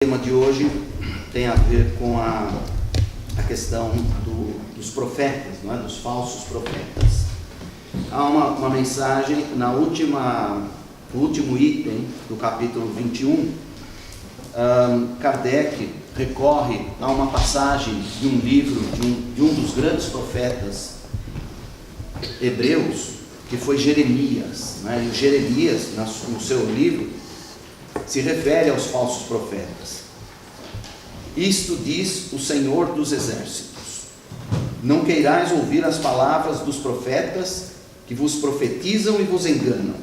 O tema de hoje tem a ver com a questão dos profetas, não é? Dos falsos profetas. Há uma mensagem no último item do capítulo 21. Kardec recorre a uma passagem de um livro de um dos grandes profetas hebreus, que foi Jeremias, né? E Jeremias, no seu livro, se refere aos falsos profetas. Isto diz o Senhor dos Exércitos: não queirais ouvir as palavras dos profetas que vos profetizam e vos enganam.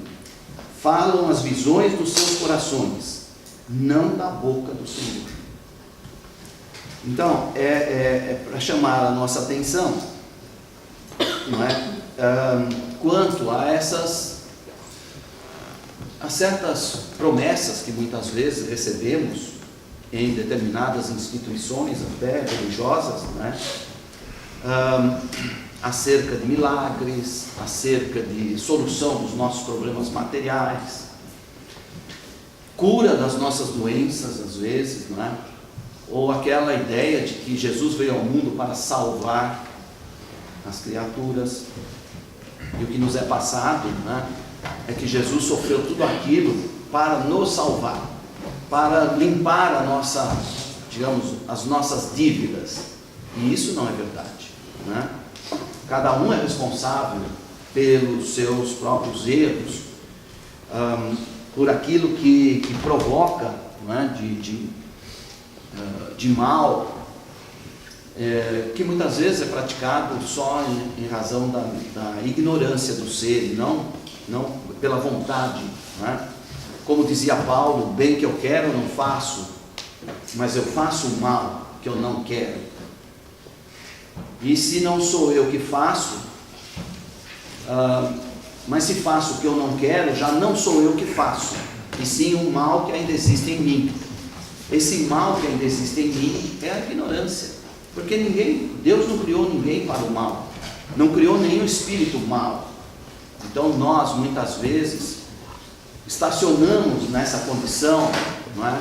Falam as visões dos seus corações, não da boca do Senhor. Então, é para chamar a nossa atenção, não é? Quanto a certas promessas que muitas vezes recebemos em determinadas instituições até religiosas, né? Acerca de milagres, acerca de solução dos nossos problemas materiais, cura das nossas doenças às vezes, não é? Ou aquela ideia de que Jesus veio ao mundo para salvar as criaturas, e o que nos é passado, né, é que Jesus sofreu tudo aquilo para nos salvar, para limpar as nossas dívidas. E isso não é verdade, né? Cada um é responsável pelos seus próprios erros, por aquilo que provoca, não é, de mal, que muitas vezes é praticado só em razão da ignorância do ser, e não pela vontade, né? Como dizia Paulo: o bem que eu quero eu não faço, mas eu faço o mal que eu não quero. E se não sou eu que faço, mas se faço o que eu não quero, já não sou eu que faço, e sim o mal que ainda existe em mim. Esse mal que ainda existe em mim é a ignorância, porque Deus não criou ninguém para o mal, não criou nenhum espírito mal. Então nós muitas vezes estacionamos nessa condição, não é,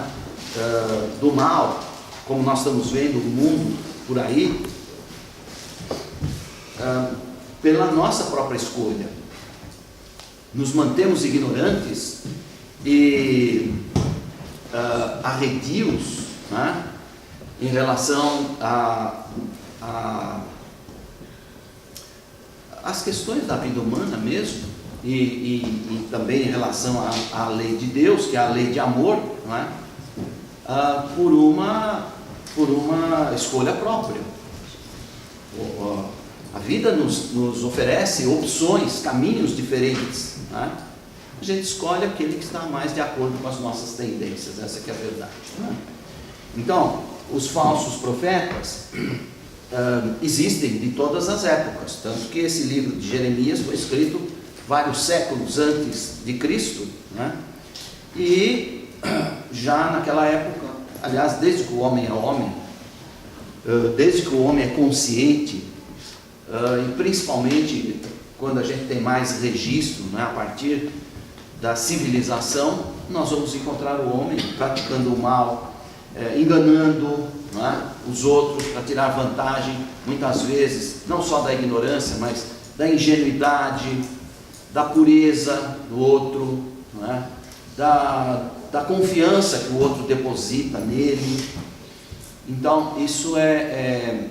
do mal, como nós estamos vendo o mundo por aí, pela nossa própria escolha. Nos mantemos ignorantes e arredios, né, em relação às questões da vida humana mesmo, e também em relação à lei de Deus, que é a lei de amor, não é? Por uma escolha própria. A vida nos oferece opções, caminhos diferentes, não é? A gente escolhe aquele que está mais de acordo com as nossas tendências, essa que é a verdade, não é? Então, os falsos profetas existem de todas as épocas, tanto que esse livro de Jeremias foi escrito vários séculos antes de Cristo, né? E já naquela época, aliás, desde que o homem é homem, desde que o homem é consciente, e principalmente quando a gente tem mais registro, né, a partir da civilização, nós vamos encontrar o homem praticando o mal, enganando, né, os outros para tirar vantagem, muitas vezes, não só da ignorância, mas da ingenuidade, da pureza do outro, né, da confiança que o outro deposita nele. Então, isso é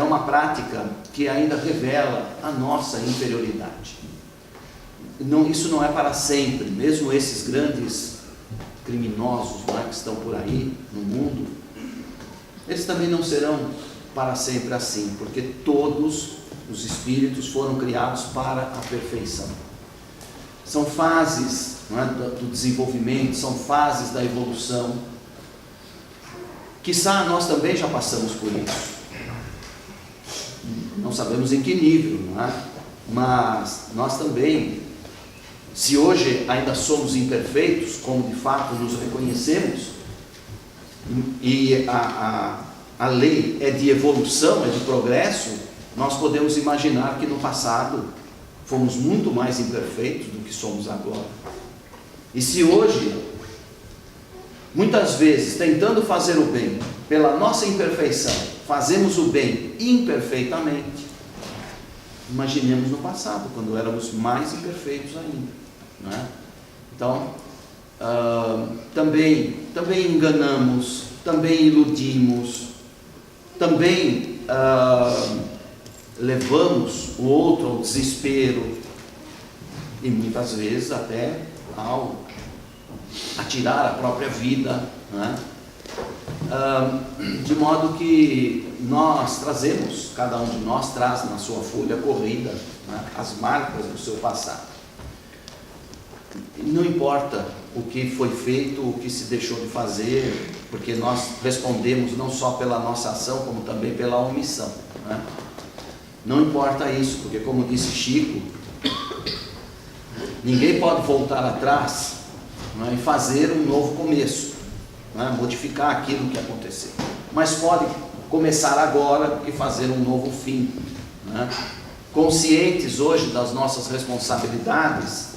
uma prática que ainda revela a nossa inferioridade. Isso não é para sempre, mesmo esses grandes criminosos, não é, que estão por aí no mundo, eles também não serão para sempre assim, porque todos os espíritos foram criados para a perfeição. São fases, não é, do desenvolvimento, são fases da evolução. Quiçá nós também já passamos por isso. Não sabemos em que nível, não é? Mas nós também, se hoje ainda somos imperfeitos, como de fato nos reconhecemos, e a lei é de evolução, é de progresso, nós podemos imaginar que no passado fomos muito mais imperfeitos do que somos agora. E se hoje muitas vezes, tentando fazer o bem, pela nossa imperfeição, fazemos o bem imperfeitamente. Imaginemos no passado, quando éramos mais imperfeitos ainda, não é? Então, também enganamos, também iludimos, também levamos o outro ao desespero, e muitas vezes até ao atirar a própria vida, né? De modo que nós trazemos, cada um de nós traz na sua folha corrida, né, as marcas do seu passado. E não importa o que foi feito, o que se deixou de fazer, porque nós respondemos não só pela nossa ação, como também pela omissão, né? Não importa isso, porque como disse Chico, ninguém pode voltar atrás, né, e fazer um novo começo, né, modificar aquilo que aconteceu, mas pode começar agora e fazer um novo fim, né? Conscientes hoje das nossas responsabilidades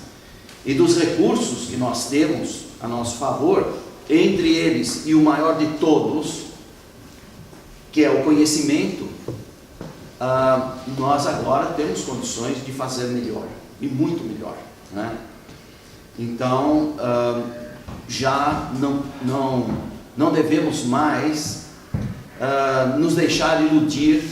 e dos recursos que nós temos a nosso favor, entre eles e o maior de todos, que é o conhecimento, nós agora temos condições de fazer melhor, e muito melhor, né? Então, já não devemos mais nos deixar iludir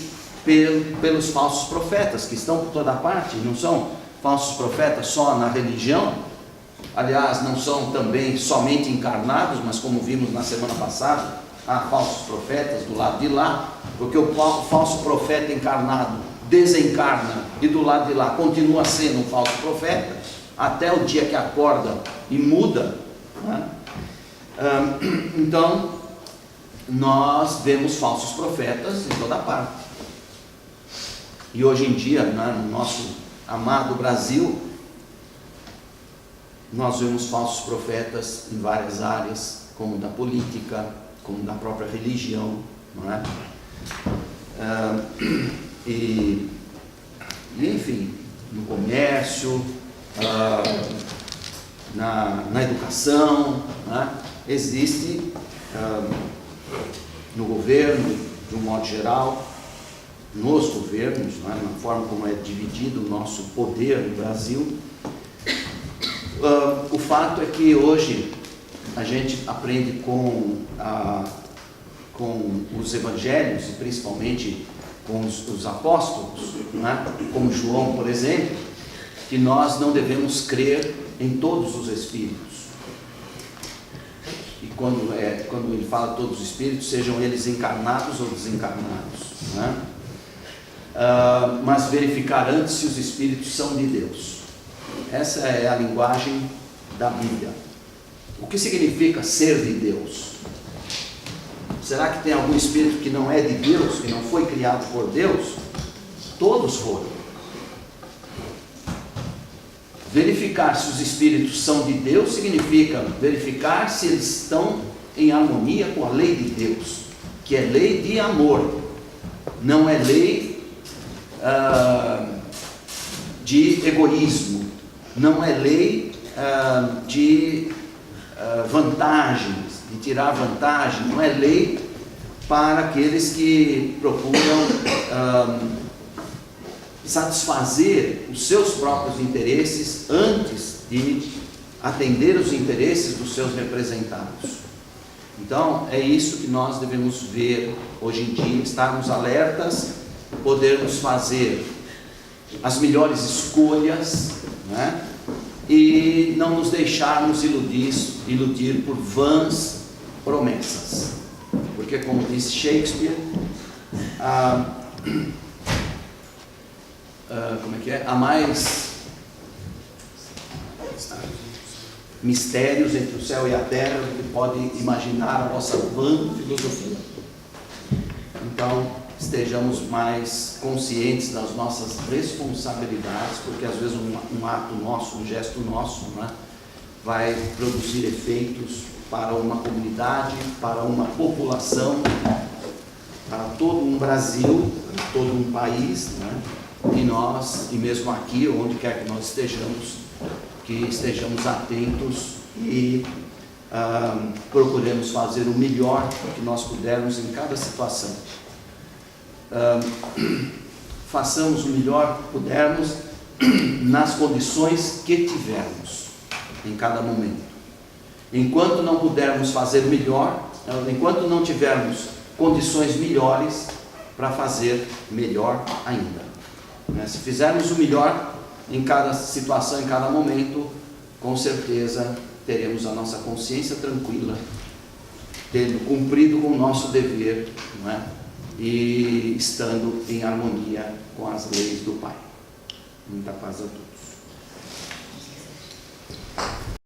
pelos falsos profetas, que estão por toda parte. Não são falsos profetas só na religião, aliás, não são também somente encarnados, mas como vimos na semana passada, há falsos profetas do lado de lá, porque o falso profeta encarnado desencarna e do lado de lá continua sendo um falso profeta, até o dia que acorda e muda, né? Então, nós vemos falsos profetas em toda parte. E hoje em dia, né, no nosso amado Brasil, nós vemos falsos profetas em várias áreas, como da política, como da própria religião, não é? E enfim, no comércio, na educação, né? Existe no governo, de um modo geral, nos governos, né, na forma como é dividido o nosso poder no Brasil. O fato é que hoje a gente aprende com os evangelhos, e principalmente com os apóstolos, né, como João, por exemplo, que nós não devemos crer em todos os espíritos. E quando ele fala todos os espíritos, sejam eles encarnados ou desencarnados, né? Mas verificar antes se os espíritos são de Deus. Essa é a linguagem da Bíblia. O que significa ser de Deus? Será que tem algum espírito que não é de Deus, que não foi criado por Deus? Todos foram. Verificar se os espíritos são de Deus significa verificar se eles estão em harmonia com a lei de Deus, que é lei de amor, não é lei de egoísmo, não é lei de vantagens, de tirar vantagem, não é lei para aqueles que procuram satisfazer os seus próprios interesses antes de atender os interesses dos seus representados. Então, é isso que nós devemos ver hoje em dia, estarmos alertas, podermos fazer as melhores escolhas, né? E não nos deixarmos iludir por vãs promessas, porque, como disse Shakespeare, há mais mistérios entre o céu e a terra do que pode imaginar a vossa vã filosofia. Então, estejamos mais conscientes das nossas responsabilidades, porque às vezes um ato nosso, um gesto nosso, né, vai produzir efeitos para uma comunidade, para uma população, para todo um Brasil, para todo um país, né? E mesmo aqui, onde quer que nós estejamos, que estejamos atentos e procuremos fazer o melhor que nós pudermos em cada situação. Façamos o melhor que pudermos nas condições que tivermos em cada momento. Enquanto não pudermos fazer melhor, enquanto não tivermos condições melhores para fazer melhor ainda. Se fizermos o melhor em cada situação, em cada momento, com certeza teremos a nossa consciência tranquila, tendo cumprido com o nosso dever, não é? E estando em harmonia com as leis do Pai. Muita paz a todos.